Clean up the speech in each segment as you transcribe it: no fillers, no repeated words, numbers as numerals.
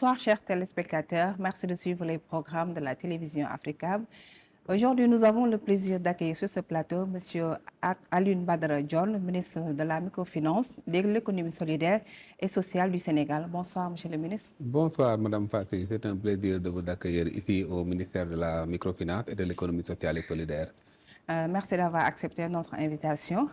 Bonsoir chers téléspectateurs, merci de suivre les programmes de la télévision Africab. Aujourd'hui, nous avons le plaisir d'accueillir sur ce plateau M. Alioune Badara Dione, ministre de la Microfinance, de l'économie solidaire et sociale du Sénégal. Bonsoir Monsieur le ministre. Bonsoir Madame Fatih, c'est un plaisir de vous accueillir ici au ministère de la Microfinance et de l'économie sociale et solidaire. Merci d'avoir accepté notre invitation.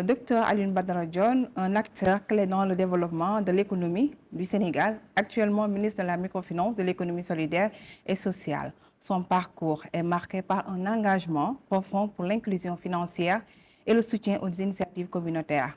Docteur Alioune Badara Dione, un acteur clé dans le développement de l'économie du Sénégal, actuellement ministre de la Microfinance, de l'économie solidaire et sociale. Son parcours est marqué par un engagement profond pour l'inclusion financière et le soutien aux initiatives communautaires.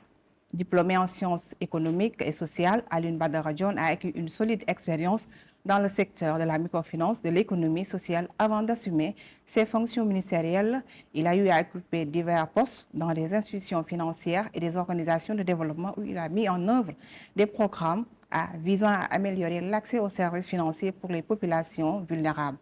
Diplômé en sciences économiques et sociales, Alioune Badara Dione a acquis une solide expérience dans le secteur de la microfinance, de l'économie sociale avant d'assumer ses fonctions ministérielles. Il a eu à occuper divers postes dans des institutions financières et des organisations de développement où il a mis en œuvre des programmes visant à améliorer l'accès aux services financiers pour les populations vulnérables.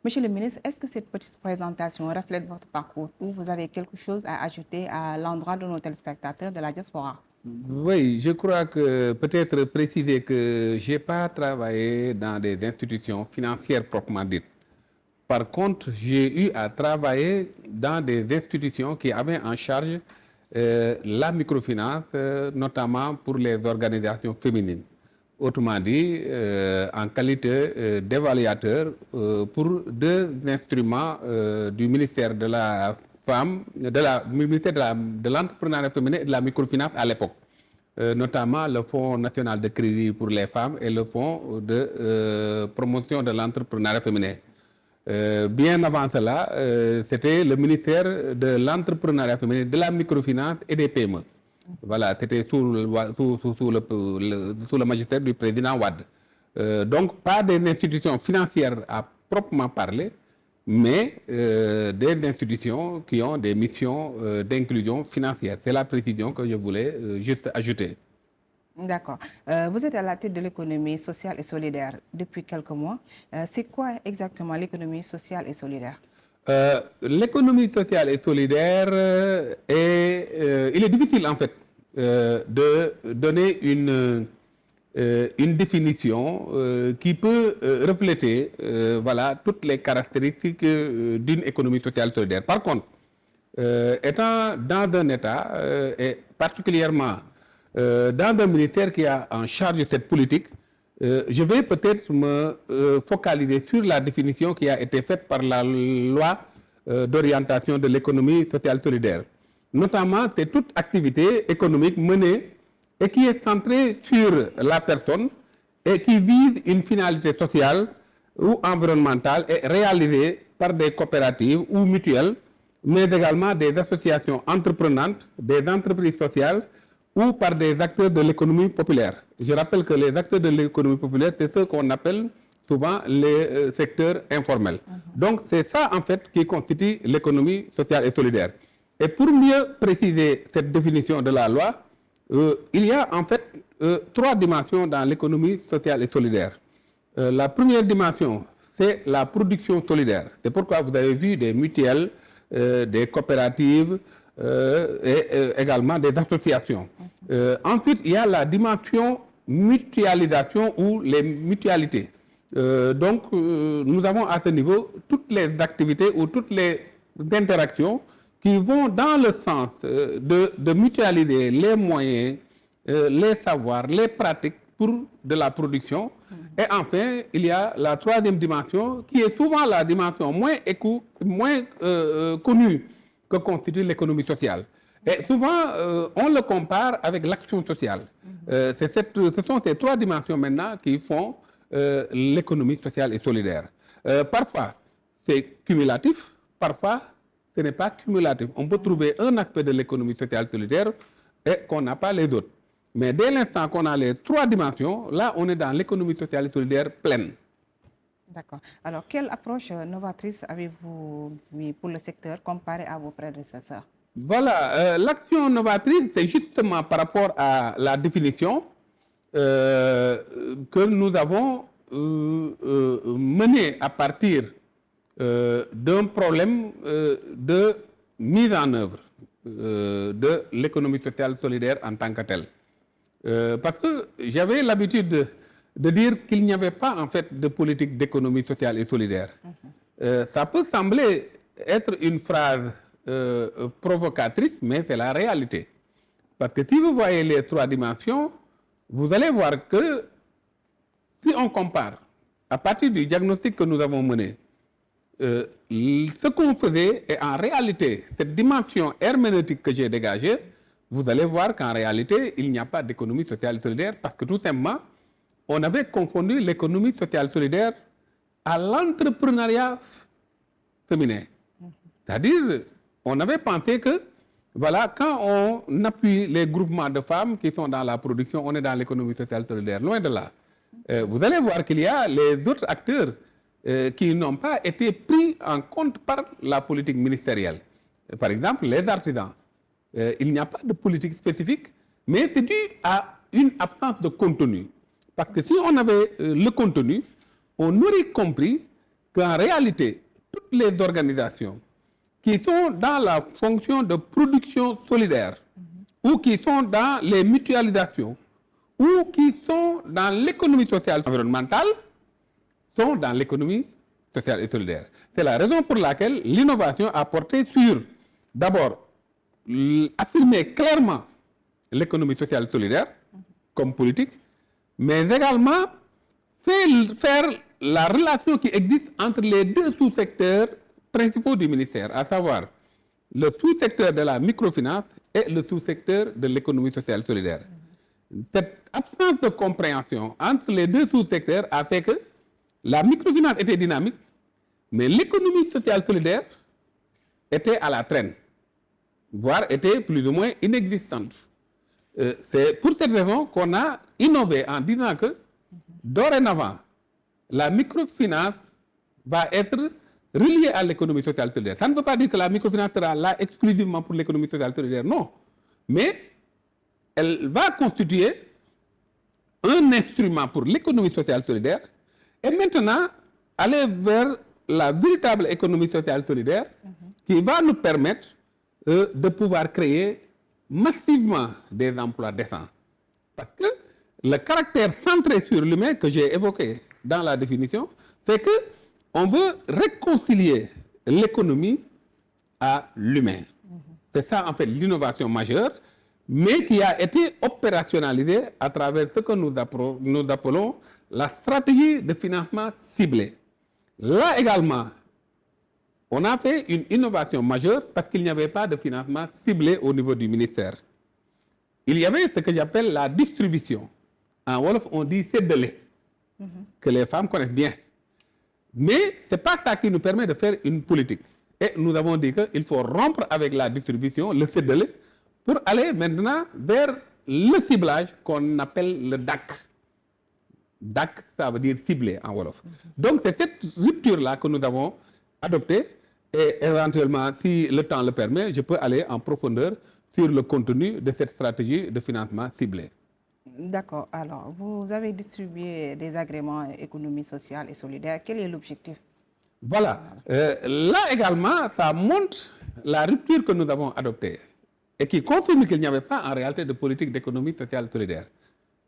Monsieur le ministre, est-ce que cette petite présentation reflète votre parcours ou vous avez quelque chose à ajouter à l'endroit de nos téléspectateurs de la diaspora? Oui, je crois que peut-être préciser que je n'ai pas travaillé dans des institutions financières proprement dites. Par contre, j'ai eu à travailler dans des institutions qui avaient en charge la microfinance, notamment pour les organisations féminines. Autrement dit, en qualité d'évaluateur pour deux instruments du ministère de la Femme, ministère de l'entrepreneuriat féminin et de la microfinance à l'époque, notamment le Fonds national de crédit pour les femmes et le Fonds de promotion de l'entrepreneuriat féminin. Bien avant cela, c'était le ministère de l'entrepreneuriat féminin, de la microfinance et des PME. Voilà, c'était sous le magistère du président Wade. Donc, pas des institutions financières à proprement parler, mais des institutions qui ont des missions d'inclusion financière. C'est la précision que je voulais juste ajouter. D'accord. Vous êtes à la tête de l'économie sociale et solidaire depuis quelques mois. C'est quoi exactement l'économie sociale et solidaire? L'économie sociale et solidaire, il est difficile en fait de donner une définition qui peut refléter voilà, toutes les caractéristiques d'une économie sociale solidaire. Par contre, étant dans un État, et particulièrement dans un ministère qui a en charge cette politique, je vais peut-être me focaliser sur la définition qui a été faite par la loi d'orientation de l'économie sociale solidaire. Notamment, c'est toute activité économique menée et qui est centrée sur la personne et qui vise une finalité sociale ou environnementale et réalisée par des coopératives ou mutuelles, mais également des associations entreprenantes, des entreprises sociales ou par des acteurs de l'économie populaire. Je rappelle que les acteurs de l'économie populaire, c'est ceux qu'on appelle souvent les secteurs informels. Donc c'est ça en fait qui constitue l'économie sociale et solidaire. Et pour mieux préciser cette définition de la loi, il y a en fait trois dimensions dans l'économie sociale et solidaire. La première dimension, c'est la production solidaire. C'est pourquoi vous avez vu des mutuelles, des coopératives et également des associations. Ensuite, il y a la dimension mutualisation ou les mutualités. Donc, nous avons à ce niveau toutes les activités ou toutes les interactions qui vont dans le sens de mutualiser les moyens, les savoirs, les pratiques pour de la production. Et enfin, il y a la troisième dimension qui est souvent la dimension moins connue que constitue l'économie sociale. Et souvent, on le compare avec l'action sociale. Ce sont ces trois dimensions maintenant qui font l'économie sociale et solidaire. Parfois, c'est cumulatif, parfois, ce n'est pas cumulatif. On peut trouver un aspect de l'économie sociale solidaire et qu'on n'a pas les autres. Mais dès l'instant qu'on a les trois dimensions, là, on est dans l'économie sociale et solidaire pleine. D'accord. Alors, quelle approche novatrice avez-vous mis pour le secteur comparé à vos prédécesseurs? Voilà, l'action novatrice, c'est justement par rapport à la définition que nous avons menée à partir d'un problème de mise en œuvre de l'économie sociale solidaire en tant que telle. Parce que j'avais l'habitude de dire qu'il n'y avait pas en fait de politique d'économie sociale et solidaire. Ça peut sembler être une phrase provocatrice, mais c'est la réalité. Parce que si vous voyez les trois dimensions, vous allez voir que si on compare à partir du diagnostic que nous avons mené, ce qu'on faisait et en réalité, cette dimension herméneutique que j'ai dégagée, vous allez voir qu'en réalité, il n'y a pas d'économie sociale et solidaire parce que tout simplement, on avait confondu l'économie sociale et solidaire à l'entrepreneuriat féminin. C'est-à-dire, on avait pensé que, voilà, quand on appuie les groupements de femmes qui sont dans la production, on est dans l'économie sociale et solidaire. Loin de là. Vous allez voir qu'il y a les autres acteurs qui n'ont pas été pris en compte par la politique ministérielle. Par exemple, les artisans. Il n'y a pas de politique spécifique, mais c'est dû à une absence de contenu. Parce que si on avait le contenu, on aurait compris qu'en réalité, toutes les organisations qui sont dans la fonction de production solidaire, ou qui sont dans les mutualisations, ou qui sont dans l'économie sociale et environnementale, sont dans l'économie sociale et solidaire. C'est la raison pour laquelle l'innovation a porté sur, d'abord, affirmer clairement l'économie sociale et solidaire comme politique, mais également faire la relation qui existe entre les deux sous-secteurs principaux du ministère, à savoir le sous-secteur de la microfinance et le sous-secteur de l'économie sociale et solidaire. Cette absence de compréhension entre les deux sous-secteurs a fait que la microfinance était dynamique, mais l'économie sociale et solidaire était à la traîne, voire était plus ou moins inexistante. C'est pour cette raison qu'on a innové en disant que dorénavant, la microfinance va être reliée à l'économie sociale et solidaire. Ça ne veut pas dire que la microfinance sera là exclusivement pour l'économie sociale et solidaire, non. Mais elle va constituer un instrument pour l'économie sociale et solidaire et maintenant aller vers la véritable économie sociale et solidaire qui va nous permettre de pouvoir créer massivement des emplois décents. Parce que le caractère centré sur l'humain que j'ai évoqué dans la définition fait que on veut réconcilier l'économie à l'humain. C'est ça en fait l'innovation majeure, mais qui a été opérationnalisée à travers ce que nous appelons la stratégie de financement ciblé. Là également, on a fait une innovation majeure parce qu'il n'y avait pas de financement ciblé au niveau du ministère. Il y avait ce que j'appelle la distribution. En Wolof, on dit séddale, que les femmes connaissent bien. Mais ce n'est pas ça qui nous permet de faire une politique. Et nous avons dit qu'il faut rompre avec la distribution, le séddale, pour aller maintenant vers le ciblage qu'on appelle le DAC. DAC, ça veut dire ciblé en Wolof. Donc c'est cette rupture-là que nous avons adoptée et éventuellement, si le temps le permet, je peux aller en profondeur sur le contenu de cette stratégie de financement ciblé. D'accord. Alors, vous avez distribué des agréments économie sociale et solidaire. Quel est l'objectif? Voilà. Là également, ça montre la rupture que nous avons adoptée et qui confirme qu'il n'y avait pas en réalité de politique d'économie sociale et solidaire.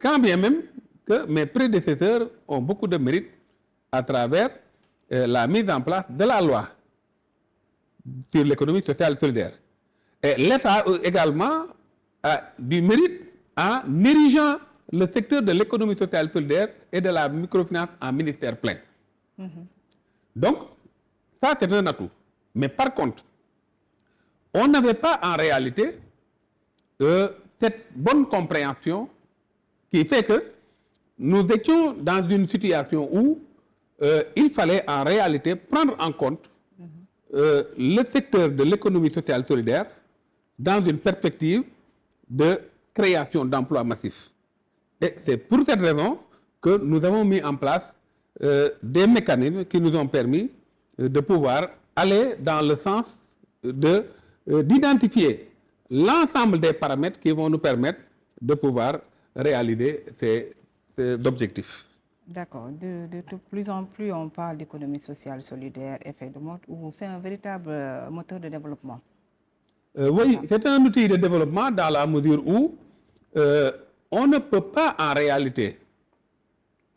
Quand bien même que mes prédécesseurs ont beaucoup de mérite à travers la mise en place de la loi sur l'économie sociale et solidaire. Et l'État également a du mérite en érigeant le secteur de l'économie sociale et solidaire et de la microfinance en ministère plein. Donc, ça c'est un atout. Mais par contre, on n'avait pas en réalité cette bonne compréhension qui fait que nous étions dans une situation où il fallait en réalité prendre en compte le secteur de l'économie sociale et solidaire dans une perspective de création d'emplois massifs. Et c'est pour cette raison que nous avons mis en place des mécanismes qui nous ont permis de pouvoir aller dans le sens d'identifier l'ensemble des paramètres qui vont nous permettre de pouvoir réaliser ces objectifs. D'accord. De plus en plus, on parle d'économie sociale, solidaire, effet de mode, ou c'est un véritable moteur de développement? Oui, c'est un outil de développement dans la mesure où on ne peut pas en réalité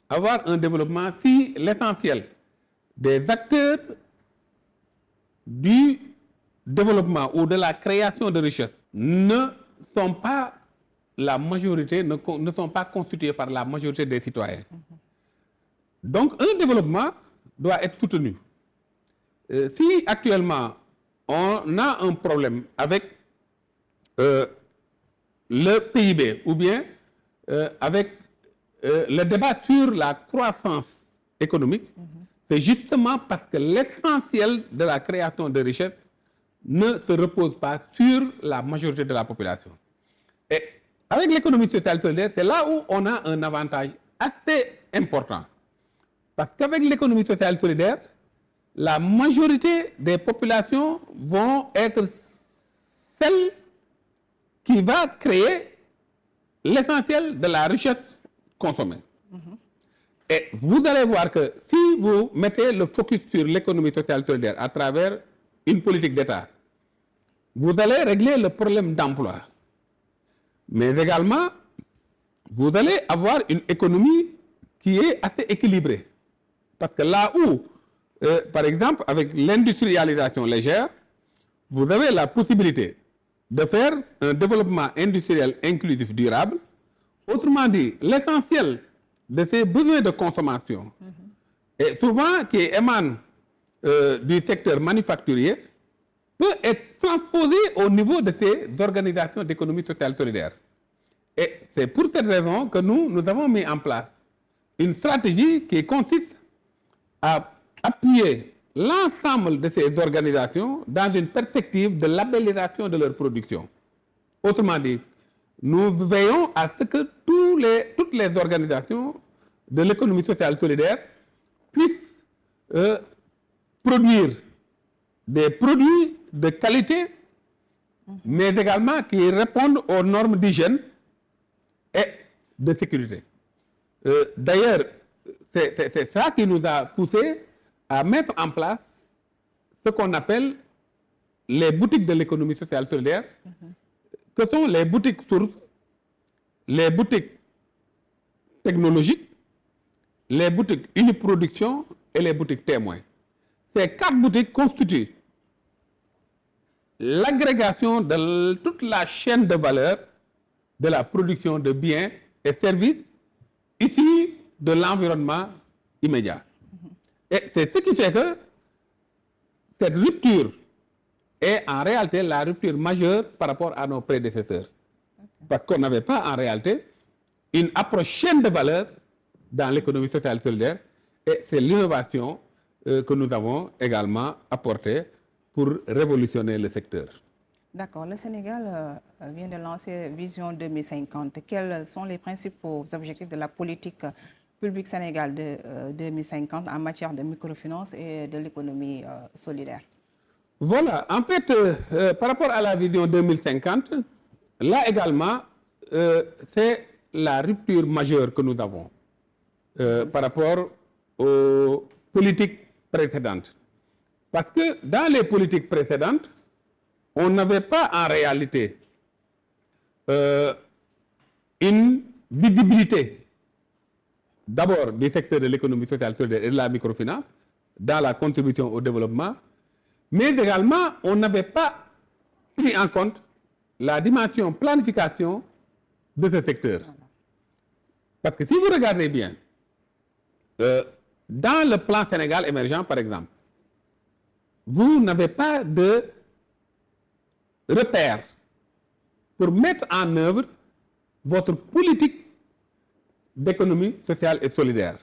avoir un développement si l'essentiel des acteurs du développement ou de la création de richesse ne sont pas la majorité, ne sont pas constitués par la majorité des citoyens. Donc, un développement doit être soutenu. Si actuellement, on a un problème avec le PIB ou bien avec le débat sur la croissance économique, c'est justement parce que l'essentiel de la création de richesse ne se repose pas sur la majorité de la population. Et avec l'économie sociale solidaire, c'est là où on a un avantage assez important. Parce qu'avec l'économie sociale solidaire, la majorité des populations vont être celles qui vont créer l'essentiel de la richesse consommée. Et vous allez voir que si vous mettez le focus sur l'économie sociale solidaire à travers une politique d'État, vous allez régler le problème d'emploi. Mais également, vous allez avoir une économie qui est assez équilibrée. Parce que là où, par exemple, avec l'industrialisation légère, vous avez la possibilité de faire un développement industriel inclusif durable. Autrement dit, l'essentiel de ces besoins de consommation, et souvent qui émanent du secteur manufacturier, peut être transposé au niveau de ces organisations d'économie sociale solidaire. Et c'est pour cette raison que nous avons mis en place une stratégie qui consiste à appuyer l'ensemble de ces organisations dans une perspective de labellisation de leur production. Autrement dit, nous veillons à ce que toutes les organisations de l'économie sociale solidaire puissent produire des produits de qualité, mais également qui répondent aux normes d'hygiène et de sécurité. D'ailleurs, c'est ça qui nous a poussé à mettre en place ce qu'on appelle les boutiques de l'économie sociale solidaire, que sont les boutiques sources, les boutiques technologiques, les boutiques uniproduction et les boutiques témoins. Ces 4 boutiques constituent l'agrégation de toute la chaîne de valeur de la production de biens et services issus de l'environnement immédiat. Et c'est ce qui fait que cette rupture est en réalité la rupture majeure par rapport à nos prédécesseurs. Parce qu'on n'avait pas en réalité une approche chaîne de valeur dans l'économie sociale solidaire, et c'est l'innovation que nous avons également apportée pour révolutionner le secteur. D'accord. Le Sénégal vient de lancer Vision 2050. Quels sont les principaux objectifs de la politique publique Sénégal de 2050 en matière de microfinance et de l'économie solidaire? Voilà. En fait, par rapport à la Vision 2050, là également, c'est la rupture majeure que nous avons par rapport aux politiques précédentes. Parce que dans les politiques précédentes, on n'avait pas en réalité une visibilité d'abord du secteur de l'économie sociale solidaire et de la microfinance dans la contribution au développement, mais également on n'avait pas pris en compte la dimension planification de ce secteur. Parce que si vous regardez bien, dans le plan Sénégal émergent par exemple, vous n'avez pas de repères pour mettre en œuvre votre politique d'économie sociale et solidaire.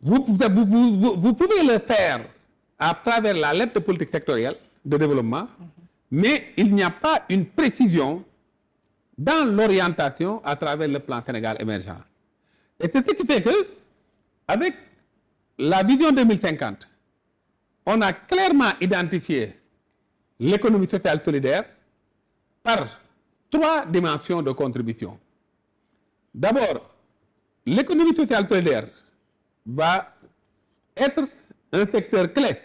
Vous pouvez le faire à travers la lettre de politique sectorielle de développement, mais il n'y a pas une précision dans l'orientation à travers le plan Sénégal émergent. Et c'est ce qui fait que, avec la vision 2050, on a clairement identifié l'économie sociale solidaire par 3 dimensions de contribution. D'abord, l'économie sociale solidaire va être un secteur clé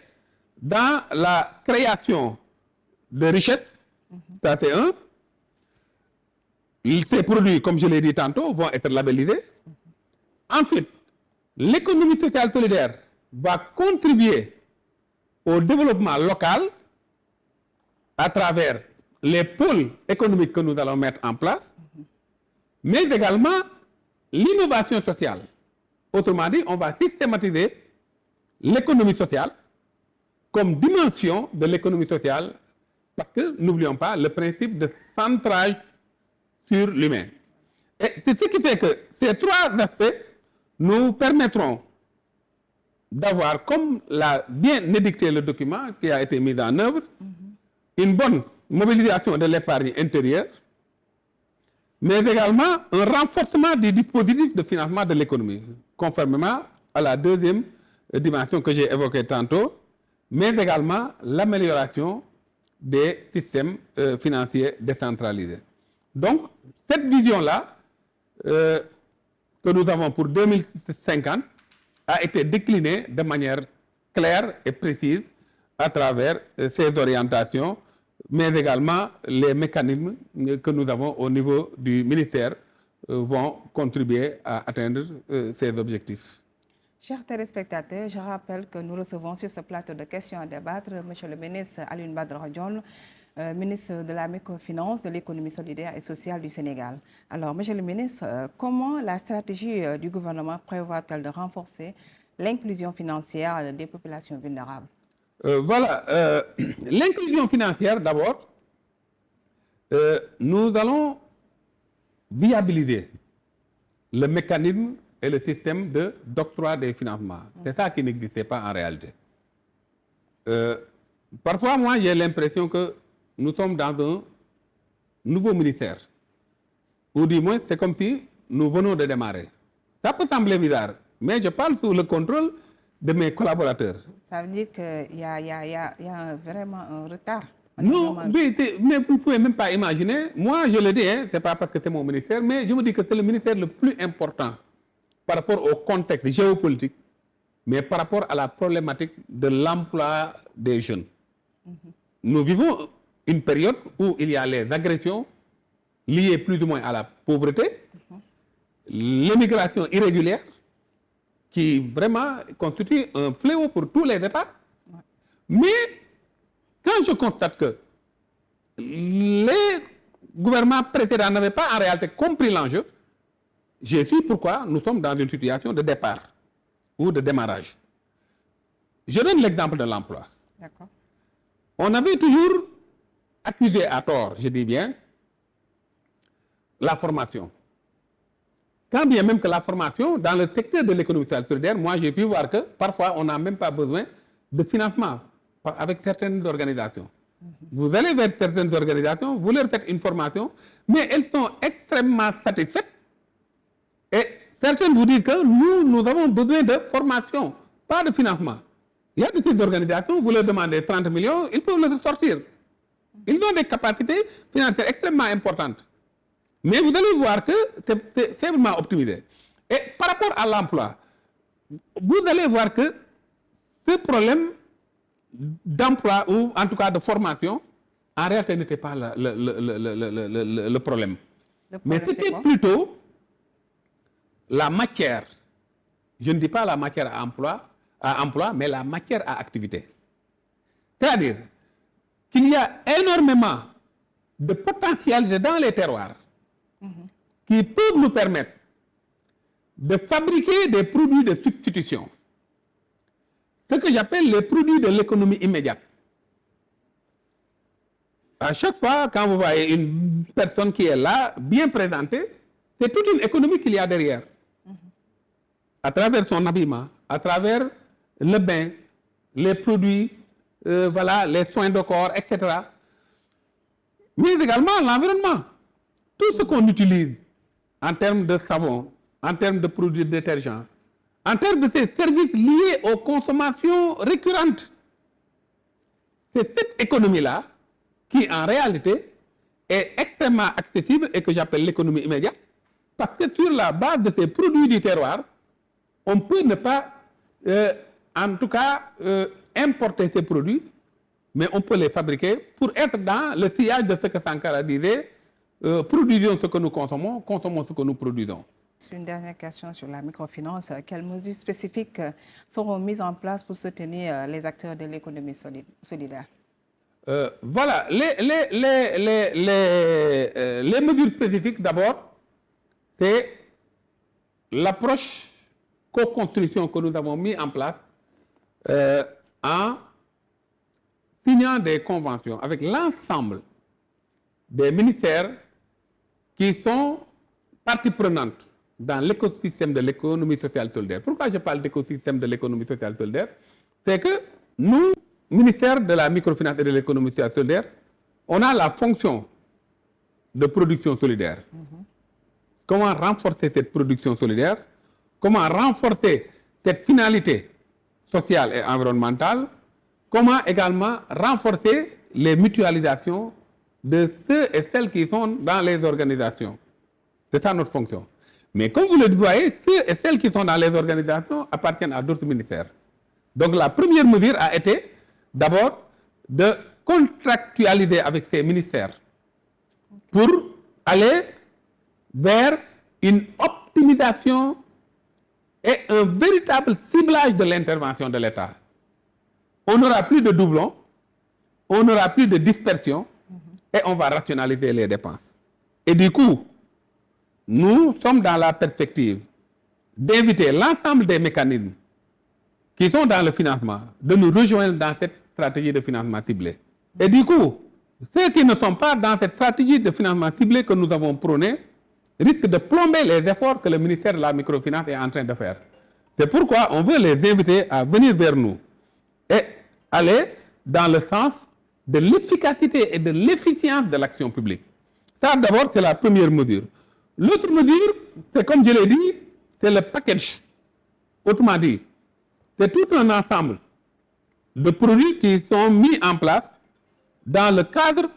dans la création de richesses. Ça, c'est un. Ces produits, comme je l'ai dit tantôt, vont être labellisés. Ensuite, l'économie sociale solidaire va contribuer au développement local à travers les pôles économiques que nous allons mettre en place, mais également l'innovation sociale. Autrement dit, on va systématiser l'économie sociale comme dimension de l'économie sociale, parce que, n'oublions pas, le principe de centrage sur l'humain. Et c'est ce qui fait que ces trois aspects nous permettront d'avoir, comme l'a bien édicté le document qui a été mis en œuvre, une bonne mobilisation de l'épargne intérieure, mais également un renforcement du dispositif de financement de l'économie, conformément à la deuxième dimension que j'ai évoquée tantôt, mais également l'amélioration des systèmes financiers décentralisés. Donc, cette vision-là, que nous avons pour 2050, a été déclinée de manière claire et précise à travers ces orientations, mais également les mécanismes que nous avons au niveau du ministère vont contribuer à atteindre ces objectifs. Chers téléspectateurs, je rappelle que nous recevons sur ce plateau de questions à débattre M. le ministre Alioune Badara Dione, ministre de la Microfinance, de l'économie solidaire et sociale du Sénégal. Alors, M. le ministre, comment la stratégie du gouvernement prévoit-elle de renforcer l'inclusion financière des populations vulnérables? L'inclusion financière, d'abord, nous allons viabiliser le mécanisme et le système d'octroi des financements. C'est ça qui n'existait pas en réalité. Parfois, moi, j'ai l'impression que nous sommes dans un nouveau ministère, ou du moins, c'est comme si nous venons de démarrer. Ça peut sembler bizarre, mais je parle sous le contrôle de mes collaborateurs. Ça veut dire qu'il y a vraiment un retard. Non, mais vous ne pouvez même pas imaginer. Moi, je le dis, hein, ce n'est pas parce que c'est mon ministère, mais je me dis que c'est le ministère le plus important par rapport au contexte géopolitique, mais par rapport à la problématique de l'emploi des jeunes. Nous vivons une période où il y a les agressions liées plus ou moins à la pauvreté, l'immigration irrégulière, qui vraiment constitue un fléau pour tous les États. Mais quand je constate que les gouvernements précédents n'avaient pas en réalité compris l'enjeu, je sais pourquoi nous sommes dans une situation de départ ou de démarrage. Je donne l'exemple de l'emploi. D'accord. On avait toujours accusé à tort, je dis bien, la formation. Quand bien même que la formation, dans le secteur de l'économie sociale solidaire, moi j'ai pu voir que parfois on n'a même pas besoin de financement avec certaines organisations. Vous allez vers certaines organisations, vous leur faites une formation, mais elles sont extrêmement satisfaites. Et certaines vous disent que nous avons besoin de formation, pas de financement. Il y a de ces organisations, vous leur demandez 30 millions, ils peuvent le sortir. Ils ont des capacités financières extrêmement importantes. Mais vous allez voir que c'est vraiment optimisé. Et par rapport à l'emploi, vous allez voir que ce problème d'emploi, ou en tout cas de formation, en réalité n'était pas le problème. Mais c'était plutôt la matière. Je ne dis pas la matière à emploi, mais la matière à activité. C'est-à-dire qu'il y a énormément de potentialité dans les terroirs qui peuvent nous permettre de fabriquer des produits de substitution. Ce que j'appelle les produits de l'économie immédiate. À chaque fois, quand vous voyez une personne qui est là, bien présentée, c'est toute une économie qu'il y a derrière. À travers son habillement, à travers le bain, les produits, voilà, les soins de corps, etc. Mais également l'environnement. Tout ce qu'on utilise en termes de savon, en termes de produits détergents, en termes de ces services liés aux consommations récurrentes. C'est cette économie-là qui, en réalité, est extrêmement accessible et que j'appelle l'économie immédiate, parce que sur la base de ces produits du terroir, on peut ne pas, en tout cas, importer ces produits, mais on peut les fabriquer pour être dans le sillage de ce que Sankara disait, produisons ce que nous consommons, consommons ce que nous produisons. Une dernière question sur la microfinance. Quelles mesures spécifiques seront mises en place pour soutenir les acteurs de l'économie solidaire? Voilà, les mesures spécifiques d'abord, c'est l'approche co-construction que nous avons mis en place en signant des conventions avec l'ensemble des ministères qui sont partie prenante dans l'écosystème de l'économie sociale solidaire. Pourquoi je parle d'écosystème de l'économie sociale solidaire? C'est que nous, ministère de la microfinance et de l'économie sociale solidaire, on a la fonction de production solidaire. Comment renforcer cette production solidaire? Comment renforcer cette finalité sociale et environnementale? Comment également renforcer les mutualisations de ceux et celles qui sont dans les organisations? C'est ça notre fonction. Mais comme vous le voyez, ceux et celles qui sont dans les organisations appartiennent à d'autres ministères. Donc la première mesure a été d'abord de contractualiser avec ces ministères pour aller vers une optimisation et un véritable ciblage de l'intervention de l'État. On n'aura plus de doublons, on n'aura plus de dispersion et on va rationaliser les dépenses. Et du coup, nous sommes dans la perspective d'inviter l'ensemble des mécanismes qui sont dans le financement de nous rejoindre dans cette stratégie de financement ciblé. Et du coup, ceux qui ne sont pas dans cette stratégie de financement ciblé que nous avons prônée risquent de plomber les efforts que le ministère de la microfinance est en train de faire. C'est pourquoi on veut les inviter à venir vers nous et aller dans le sens de l'efficacité et de l'efficience de l'action publique. Ça, d'abord, c'est la première mesure. L'autre mesure, c'est comme je l'ai dit, c'est le package. Autrement dit, c'est tout un ensemble de produits qui sont mis en place dans le cadre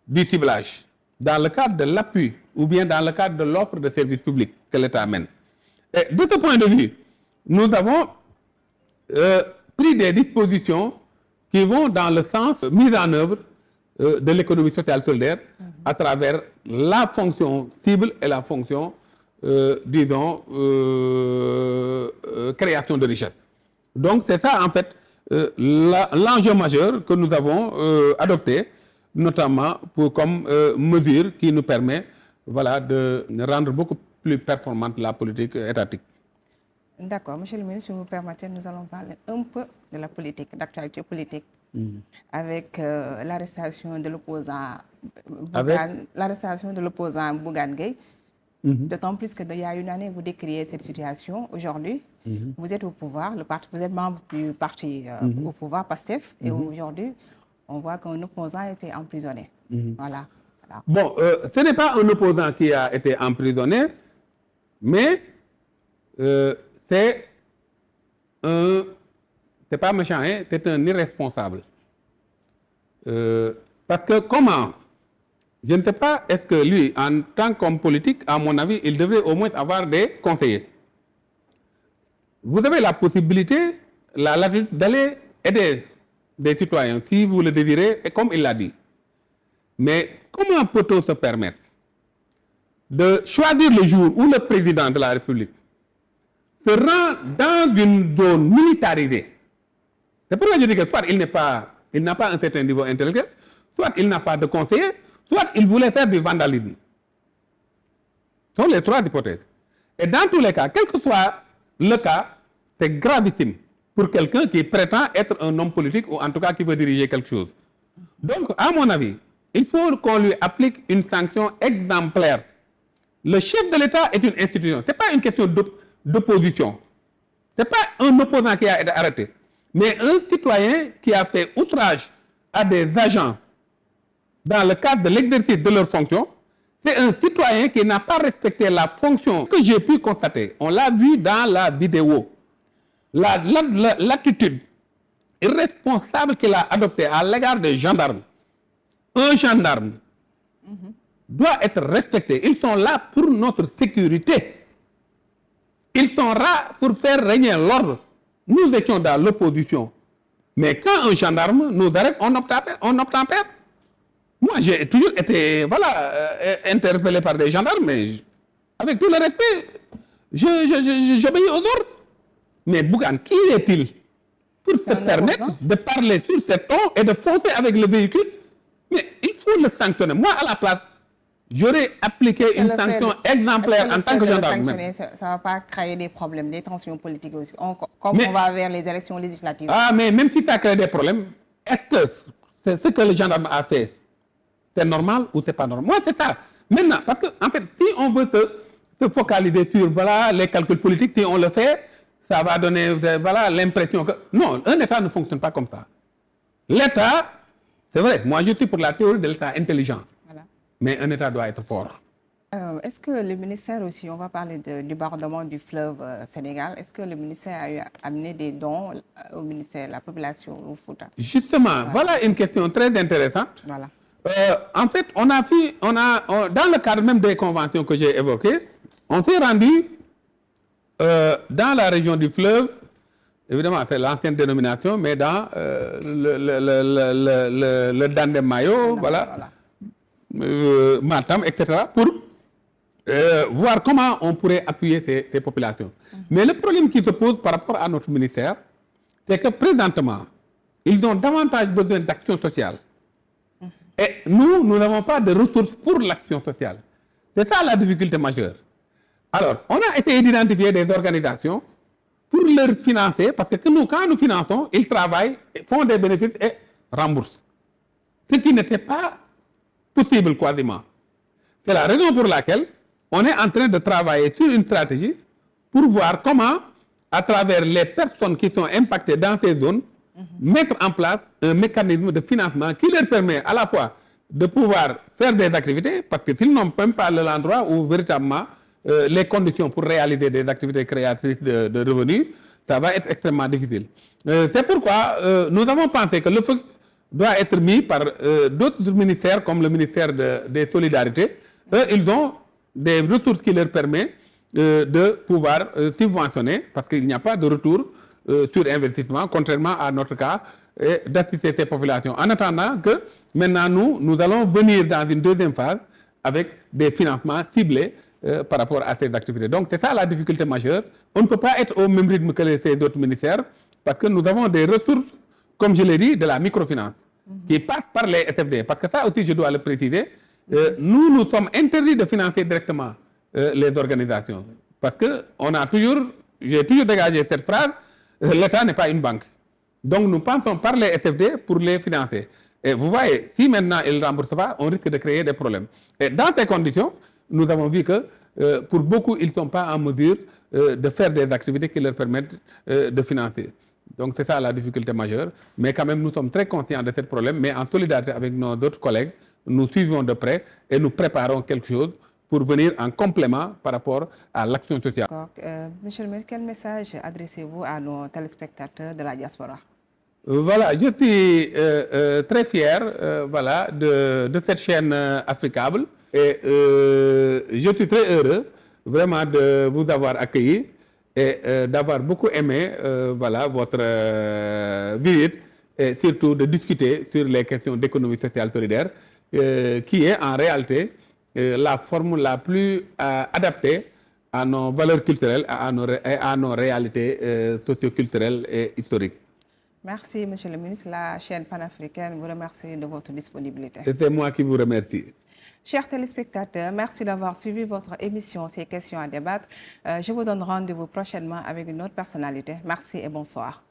du ciblage, dans le cadre de l'appui ou bien dans le cadre de l'offre de services publics que l'État amène. Et de ce point de vue, nous avons pris des dispositions qui vont dans le sens mise en œuvre de l'économie sociale solidaire à travers la fonction cible et la fonction, disons, création de richesse. Donc c'est ça en fait l'enjeu majeur que nous avons adopté, notamment comme mesure qui nous permet, voilà, de rendre beaucoup plus performante la politique étatique. D'accord, monsieur le ministre, si vous me permettez, nous allons parler un peu de la politique, d'actualité politique, avec l'arrestation de l'opposant Bougane Gueye. D'autant plus que il y a une année, vous décriez cette situation. Aujourd'hui, vous êtes au pouvoir, vous êtes membre du parti au pouvoir, PASTEF, et aujourd'hui, on voit qu'un opposant a été emprisonné. Voilà. Bon, ce n'est pas un opposant qui a été emprisonné, mais c'est pas méchant, hein, c'est un irresponsable. Parce que comment? Je ne sais pas, est-ce que lui, en tant qu'homme politique, à mon avis, il devrait au moins avoir des conseillers. Vous avez la possibilité, d'aller aider des citoyens, si vous le désirez, et comme il l'a dit. Mais comment peut-on se permettre de choisir le jour où le président de la République se rend dans une zone militarisée? C'est pourquoi je dis que soit il n'a pas un certain niveau intellectuel, soit il n'a pas de conseiller, soit il voulait faire du vandalisme. Ce sont les trois hypothèses. Et dans tous les cas, quel que soit le cas, c'est gravissime pour quelqu'un qui prétend être un homme politique ou en tout cas qui veut diriger quelque chose. Donc, à mon avis, il faut qu'on lui applique une sanction exemplaire. Le chef de l'État est une institution. Ce n'est pas une question d'opposition. Ce n'est pas un opposant qui a été arrêté, mais un citoyen qui a fait outrage à des agents dans le cadre de l'exercice de leurs fonctions. C'est un citoyen qui n'a pas respecté la fonction que j'ai pu constater. On l'a vu dans la vidéo. L'attitude irresponsable qu'il a adoptée à l'égard des gendarmes. Un gendarme doit être respecté. Ils sont là pour notre sécurité. Ils sont là pour faire régner l'ordre. Nous étions dans l'opposition. Mais quand un gendarme nous arrête, on obtempère. Moi, j'ai toujours été interpellé par des gendarmes, mais avec tout le respect, j'obéis aux ordres. Mais Bougane, qui est-il pour se permettre de parler sur ce ton et de foncer avec le véhicule? Mais il faut le sanctionner. Moi, à la place, j'aurais appliqué une sanction exemplaire en tant que gendarme. Ça ne va pas créer des problèmes, des tensions politiques aussi, comme on va vers les élections législatives. Ah, mais même si ça crée des problèmes, est-ce que c'est ce que le gendarme a fait, c'est normal ou c'est pas normal? Moi, c'est ça. Maintenant, parce que, en fait, si on veut se focaliser sur voilà, les calculs politiques, si on le fait, ça va donner voilà, l'impression que... Non, un État ne fonctionne pas comme ça. L'État, c'est vrai, moi je suis pour la théorie de l'État intelligent. Voilà. Mais un État doit être fort. Est-ce que le ministère aussi, on va parler du débordement du fleuve Sénégal, est-ce que le ministère a eu amené des dons au ministère, la population au Fouta? Justement, voilà une question très intéressante. Voilà. En fait, dans le cadre même des conventions que j'ai évoquées, on s'est rendu dans la région du fleuve, évidemment c'est l'ancienne dénomination, mais dans le Dandemayo, voilà. Matam, etc., pour voir comment on pourrait appuyer ces populations. Mais le problème qui se pose par rapport à notre ministère, c'est que présentement, ils ont davantage besoin d'action sociale. Et nous n'avons pas de ressources pour l'action sociale. C'est ça la difficulté majeure. Alors, on a essayé d'identifier des organisations pour leur financer, parce que nous, quand nous finançons, ils travaillent, font des bénéfices et remboursent. Ce qui n'était pas possible quasiment. C'est la raison pour laquelle on est en train de travailler sur une stratégie pour voir comment, à travers les personnes qui sont impactées dans ces zones, mettre en place un mécanisme de financement qui leur permet à la fois de pouvoir faire des activités, parce que s'ils n'ont même pas l'endroit où véritablement les conditions pour réaliser des activités créatrices de revenus, ça va être extrêmement difficile. C'est pourquoi nous avons pensé que le FOX doit être mis par d'autres ministères comme le ministère des Solidarités. Eux, ils ont des ressources qui leur permettent de pouvoir subventionner, parce qu'il n'y a pas de retour sur investissement, contrairement à notre cas, et d'assister ces populations. En attendant que maintenant nous allons venir dans une deuxième phase avec des financements ciblés par rapport à ces activités. Donc c'est ça la difficulté majeure. On ne peut pas être au même rythme que ces autres ministères parce que nous avons des ressources, comme je l'ai dit, de la microfinance qui passent par les SFD. Parce que ça aussi, je dois le préciser, nous sommes interdits de financer directement les organisations. Parce que j'ai toujours dégagé cette phrase, l'État n'est pas une banque. Donc nous pensons par les SFD pour les financer. Et vous voyez, si maintenant ils ne remboursent pas, on risque de créer des problèmes. Et dans ces conditions, nous avons vu que pour beaucoup, ils ne sont pas en mesure de faire des activités qui leur permettent de financer. Donc c'est ça la difficulté majeure. Mais quand même, nous sommes très conscients de ce problème. Mais en solidarité avec nos autres collègues, nous suivons de près et nous préparons quelque chose pour venir en complément par rapport à l'action sociale. Monsieur le ministre, quel message adressez-vous à nos téléspectateurs de la diaspora? Voilà, je suis très fier voilà, de cette chaîne Africable et je suis très heureux vraiment de vous avoir accueilli et d'avoir beaucoup aimé voilà, votre visite et surtout de discuter sur les questions d'économie sociale solidaire qui est en réalité la forme la plus adaptée à nos valeurs culturelles et à nos réalités socioculturelles et historiques. Merci, Monsieur le ministre. La chaîne panafricaine vous remercie de votre disponibilité. C'est moi qui vous remercie. Chers téléspectateurs, merci d'avoir suivi votre émission Ces questions à débattre. Je vous donne rendez-vous prochainement avec une autre personnalité. Merci et bonsoir.